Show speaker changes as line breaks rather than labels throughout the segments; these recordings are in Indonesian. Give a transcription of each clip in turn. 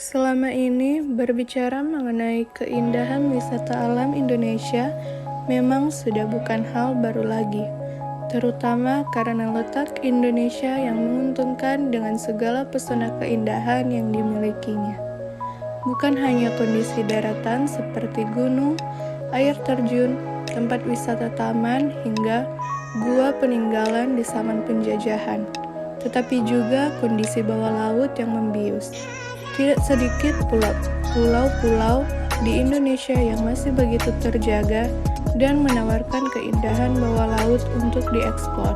Selama ini, berbicara mengenai keindahan wisata alam Indonesia memang sudah bukan hal baru lagi, terutama karena letak Indonesia yang menguntungkan dengan segala pesona keindahan yang dimilikinya. Bukan hanya kondisi daratan seperti gunung, air terjun, tempat wisata taman, hingga gua peninggalan di zaman penjajahan, tetapi juga kondisi bawah laut yang membius. Tidak sedikit pulau-pulau di Indonesia yang masih begitu terjaga dan menawarkan keindahan bawah laut untuk dieksplor.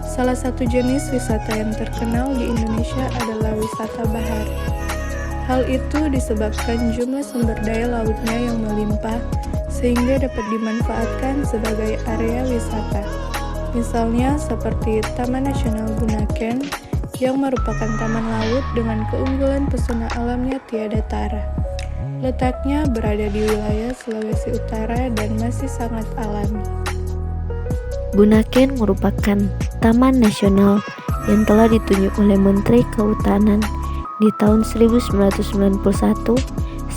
Salah satu jenis wisata yang terkenal di Indonesia adalah wisata bahari. Hal itu disebabkan jumlah sumber daya lautnya yang melimpah sehingga dapat dimanfaatkan sebagai area wisata. Misalnya seperti Taman Nasional Bunaken yang merupakan taman laut dengan keunggulan pesona alamnya tiada tara. Letaknya berada di wilayah Sulawesi Utara dan masih sangat alami.
Bunaken merupakan taman nasional yang telah ditunjuk oleh Menteri Kehutanan di tahun 1991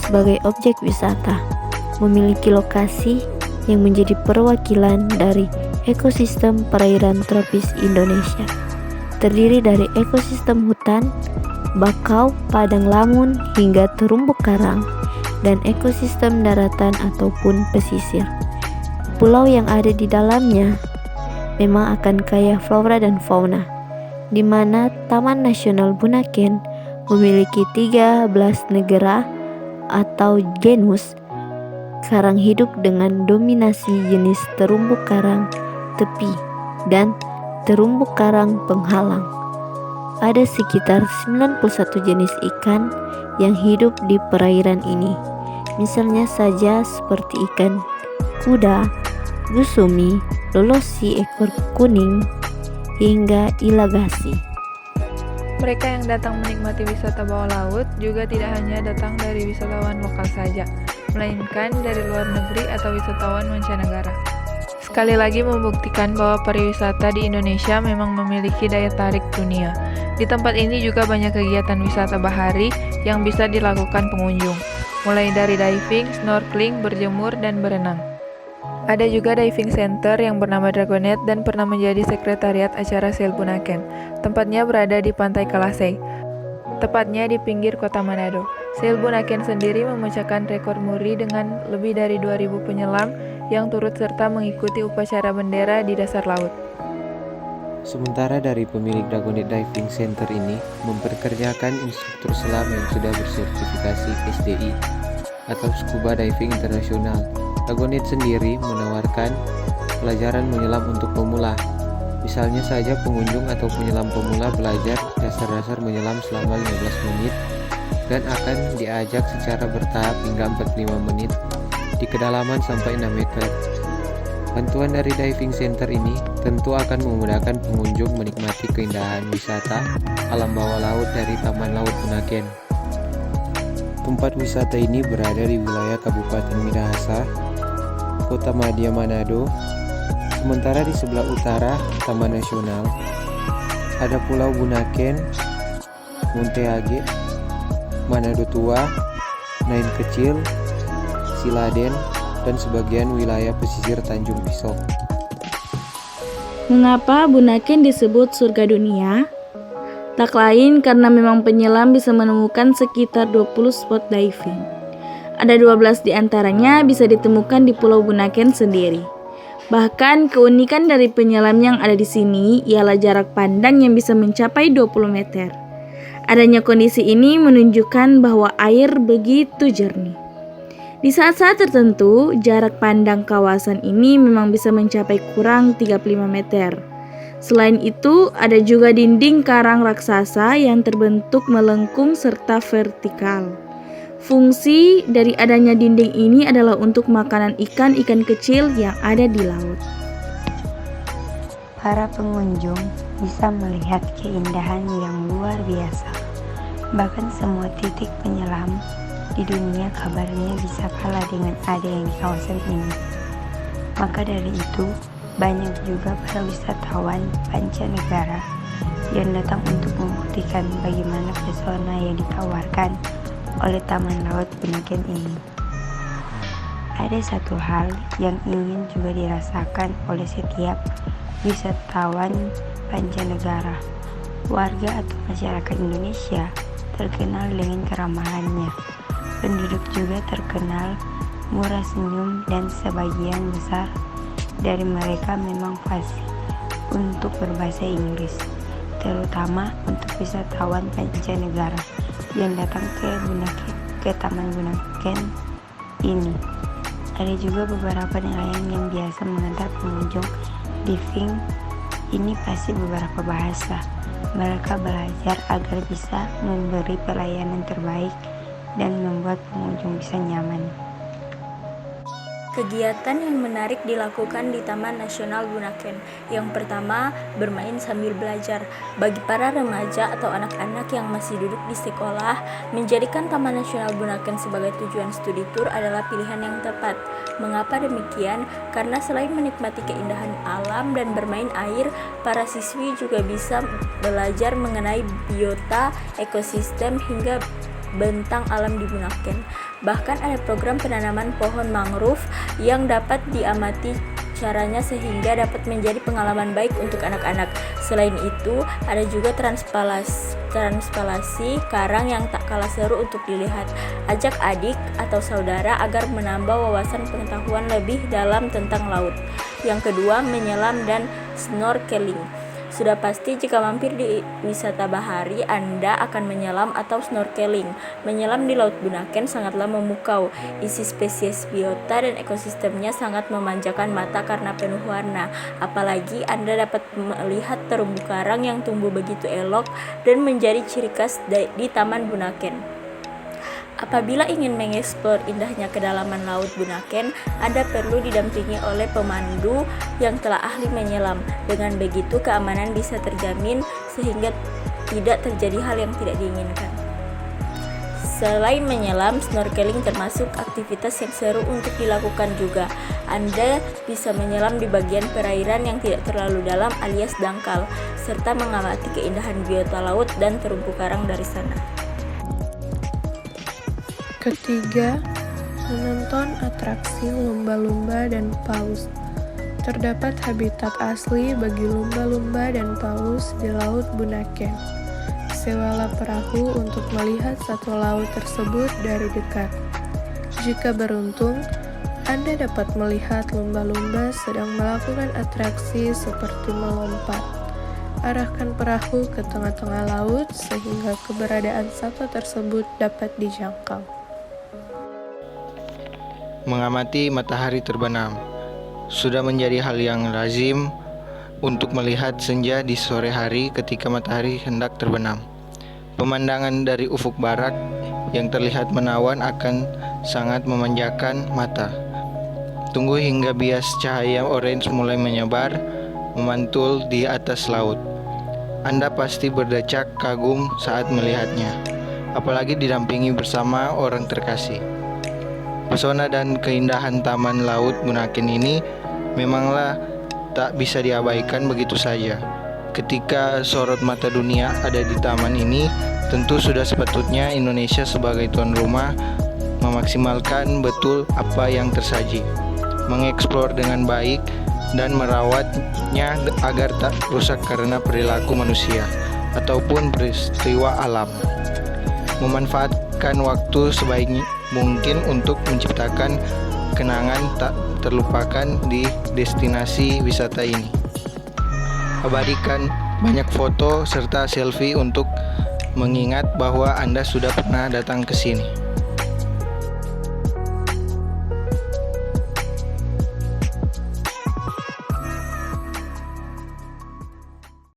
sebagai objek wisata, memiliki lokasi yang menjadi perwakilan dari ekosistem perairan tropis Indonesia. Terdiri dari ekosistem hutan, bakau, padang lamun, hingga terumbu karang, dan ekosistem daratan ataupun pesisir. Pulau yang ada di dalamnya memang akan kaya flora dan fauna, di mana Taman Nasional Bunaken memiliki 13 negara atau genus karang hidup dengan dominasi jenis terumbu karang tepi dan terumbu karang penghalang. Ada sekitar 91 jenis ikan yang hidup di perairan ini. Misalnya saja seperti ikan kuda, gusumi, lolosi ekor kuning, hingga ilagasi.
Mereka yang datang menikmati wisata bawah laut juga tidak hanya datang dari wisatawan lokal saja, melainkan dari luar negeri atau wisatawan mancanegara. Sekali lagi membuktikan bahwa pariwisata di Indonesia memang memiliki daya tarik dunia. Di tempat ini juga banyak kegiatan wisata bahari yang bisa dilakukan pengunjung, mulai dari diving, snorkeling, berjemur, dan berenang. Ada juga diving center yang bernama Dragonet dan pernah menjadi sekretariat acara Sail Bunaken. Tempatnya berada di Pantai Kalasei, tepatnya di pinggir kota Manado. Sail Bunaken sendiri memecahkan rekor muri dengan lebih dari 2.000 penyelam yang turut serta mengikuti upacara bendera di dasar laut.
Sementara dari pemilik Dragonet Diving Center ini memperkerjakan instruktur selam yang sudah bersertifikasi SDI atau Scuba Diving Internasional. Dragonet sendiri menawarkan pelajaran menyelam untuk pemula. Misalnya saja pengunjung atau penyelam pemula belajar dasar-dasar menyelam selama 15 menit dan akan diajak secara bertahap hingga 45 menit di kedalaman sampai 6 meter. Bantuan dari diving center ini tentu akan memudahkan pengunjung menikmati keindahan wisata alam bawah laut dari Taman Laut Bunaken. Tempat wisata ini berada di wilayah Kabupaten Minahasa, Kota Madya Manado. Sementara di sebelah utara Taman Nasional ada Pulau Bunaken, Monteage, Manado Tua, Nain Kecil, Siladen, dan sebagian wilayah pesisir Tanjung Pisok.
Mengapa Bunaken disebut surga dunia? Tak lain karena memang penyelam bisa menemukan sekitar 20 spot diving. Ada 12 di antaranya bisa ditemukan di Pulau Bunaken sendiri. Bahkan keunikan dari penyelam yang ada di sini ialah jarak pandang yang bisa mencapai 20 meter. Adanya kondisi ini menunjukkan bahwa air begitu jernih. Di saat-saat tertentu, jarak pandang kawasan ini memang bisa mencapai kurang 35 meter. Selain itu, ada juga dinding karang raksasa yang terbentuk melengkung serta vertikal. Fungsi dari adanya dinding ini adalah untuk makanan ikan-ikan kecil yang ada di laut.
Para pengunjung bisa melihat keindahan yang luar biasa. Bahkan semua titik penyelam di dunia kabarnya bisa kalah dengan ada yang di kawasan ini. Maka dari itu, banyak juga para wisatawan mancanegara yang datang untuk membuktikan bagaimana pesona yang ditawarkan oleh Taman Laut Bunaken ini. Ada satu hal yang ingin juga dirasakan oleh setiap wisatawan mancanegara. Warga atau masyarakat Indonesia terkenal dengan keramahannya. Penduduk juga terkenal murah senyum dan sebagian besar dari mereka memang fasih untuk berbahasa Inggris, terutama untuk wisatawan mancanegara yang datang ke Taman Bunaken ini. Ada juga beberapa nelayan yang biasa mengantar pengunjung diving ini pasti beberapa bahasa. Mereka belajar agar bisa memberi pelayanan terbaik dan membuat pengunjung bisa nyaman.
Kegiatan yang menarik dilakukan di Taman Nasional Bunaken. Yang pertama, bermain sambil belajar. Bagi para remaja atau anak-anak yang masih duduk di sekolah, menjadikan Taman Nasional Bunaken sebagai tujuan studi tur adalah pilihan yang tepat. Mengapa demikian? Karena selain menikmati keindahan alam dan bermain air, para siswi juga bisa belajar mengenai biota, ekosistem, hingga bentang alam di Bunaken. Bahkan ada program penanaman pohon mangrove yang dapat diamati caranya sehingga dapat menjadi pengalaman baik untuk anak-anak. Selain itu, ada juga transpalasi karang yang tak kalah seru untuk dilihat. Ajak adik atau saudara agar menambah wawasan pengetahuan lebih dalam tentang laut. Yang kedua, menyelam dan snorkeling. Sudah pasti jika mampir di wisata bahari, Anda akan menyelam atau snorkeling. Menyelam di Laut Bunaken sangatlah memukau. Isi spesies biota dan ekosistemnya sangat memanjakan mata karena penuh warna. Apalagi Anda dapat melihat terumbu karang yang tumbuh begitu elok dan menjadi ciri khas di Taman Bunaken. Apabila ingin mengeksplor indahnya kedalaman Laut Bunaken, Anda perlu didampingi oleh pemandu yang telah ahli menyelam. Dengan begitu, keamanan bisa terjamin sehingga tidak terjadi hal yang tidak diinginkan. Selain menyelam, snorkeling termasuk aktivitas yang seru untuk dilakukan juga. Anda bisa menyelam di bagian perairan yang tidak terlalu dalam alias dangkal, serta mengamati keindahan biota laut dan terumbu karang dari sana.
Ketiga, menonton atraksi lumba-lumba dan paus. Terdapat habitat asli bagi lumba-lumba dan paus di Laut Bunaken. Sewalah perahu untuk melihat satwa laut tersebut dari dekat. Jika beruntung, Anda dapat melihat lumba-lumba sedang melakukan atraksi seperti melompat. Arahkan perahu ke tengah-tengah laut sehingga keberadaan satwa tersebut dapat dijangkau.
Mengamati matahari terbenam sudah menjadi hal yang lazim untuk melihat senja di sore hari ketika matahari hendak terbenam. Pemandangan dari ufuk barat yang terlihat menawan akan sangat memanjakan mata. Tunggu hingga bias cahaya orange mulai menyebar, memantul di atas laut. Anda pasti berdecak kagum saat melihatnya, apalagi didampingi bersama orang terkasih. Pesona dan keindahan Taman Laut Bunaken ini memanglah tak bisa diabaikan begitu saja. Ketika sorot mata dunia ada di taman ini, tentu sudah sepatutnya Indonesia sebagai tuan rumah memaksimalkan betul apa yang tersaji, mengeksplor dengan baik dan merawatnya agar tak rusak karena perilaku manusia ataupun peristiwa alam. Memanfaatkan waktu sebaik mungkin untuk menciptakan kenangan tak terlupakan di destinasi wisata ini. Abadikan banyak foto serta selfie untuk mengingat bahwa Anda sudah pernah datang ke sini.